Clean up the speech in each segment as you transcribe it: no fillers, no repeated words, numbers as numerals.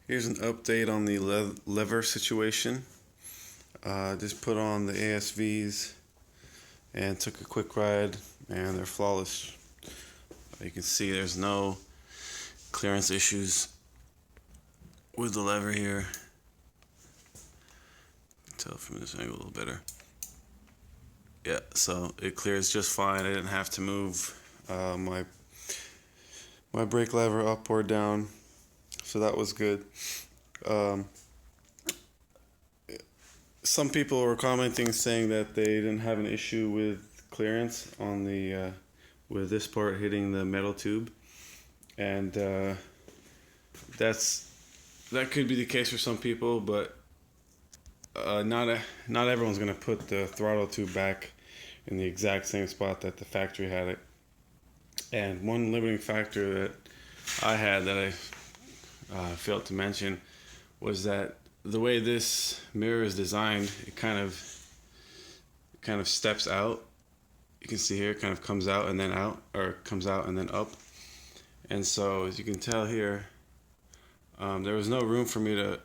Here's an update on the lever situation. Just put on the ASVs and took a quick ride, and they're flawless. You can see there's no clearance issues with the lever here. Tell from this angle a little better. Yeah, so it clears just fine. I didn't have to move my brake lever up or down, so that was good. Some people were commenting saying that they didn't have an issue with clearance on the with this part hitting the metal tube, and that could be the case for some people, but not everyone's gonna put the throttle tube back in the exact same spot that the factory had it. And one limiting factor that I had that I failed to mention was that the way this mirror is designed, it kind of steps out. You can see here, it kind of comes out and then out, or comes out and then up. And so, as you can tell here, there was no room for me to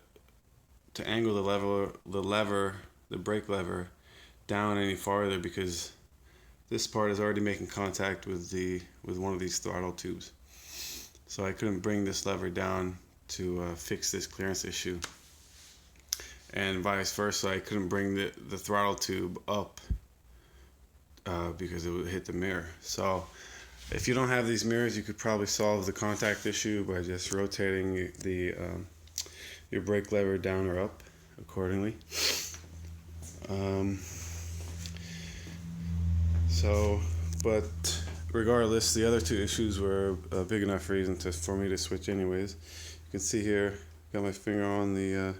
angle the brake lever down any farther, because this part is already making contact with one of these throttle tubes. So I couldn't bring this lever down to fix this clearance issue, and vice versa. I couldn't bring the throttle tube up because it would hit the mirror. So if you don't have these mirrors, you could probably solve the contact issue by just rotating your brake lever down or up accordingly. But regardless, the other two issues were a big enough reason for me to switch anyways. You can see here, got my finger on the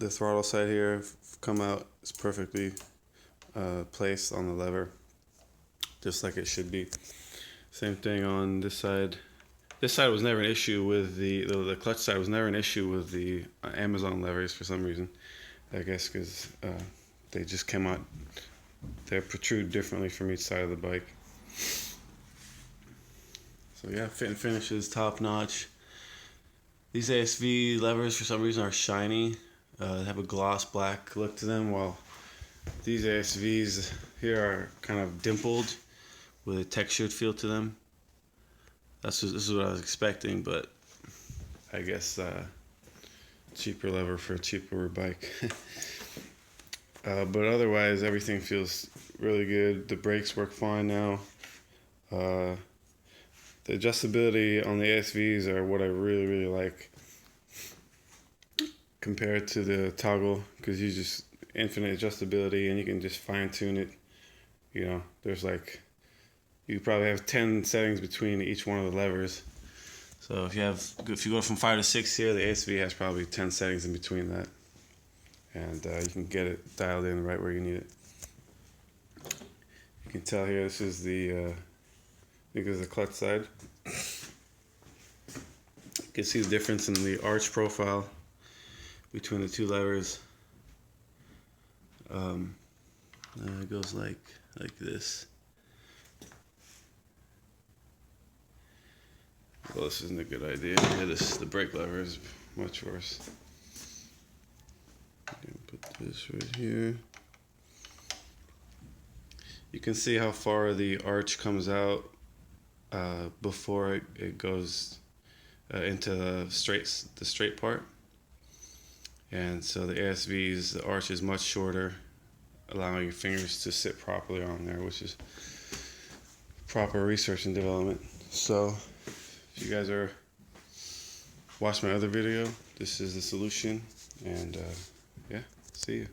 throttle side here, come out, it's perfectly placed on the lever, just like it should be. Same thing on this side. This side was never an issue with the clutch side was never an issue with the Amazon levers for some reason. I guess because they just came out, they protrude differently from each side of the bike. So yeah, fit and finish is top notch. These ASV levers for some reason are shiny. They have a gloss black look to them, while these ASVs here are kind of dimpled with a textured feel to them. This is what I was expecting, but I guess cheaper lever for a cheaper bike. But otherwise, everything feels really good. The brakes work fine now. The adjustability on the ASVs are what I really like compared to the toggle, because you just infinite adjustability and you can just fine tune it. You know, there's like, you probably have 10 settings between each one of the levers. So if you go from 5 to 6 here, the ASV has probably 10 settings in between that, and you can get it dialed in right where you need it. You can tell here, this is I think this is the clutch side. You can see the difference in the arch profile between the two levers. It goes like this. Well, this isn't a good idea. Yeah, the brake lever is much worse. Put this right here. You can see how far the arch comes out before it goes into the straight part. And so the ASVs, the arch is much shorter, allowing your fingers to sit properly on there, which is proper research and development. So if you guys watch my other video, this is the solution, and yeah, see you.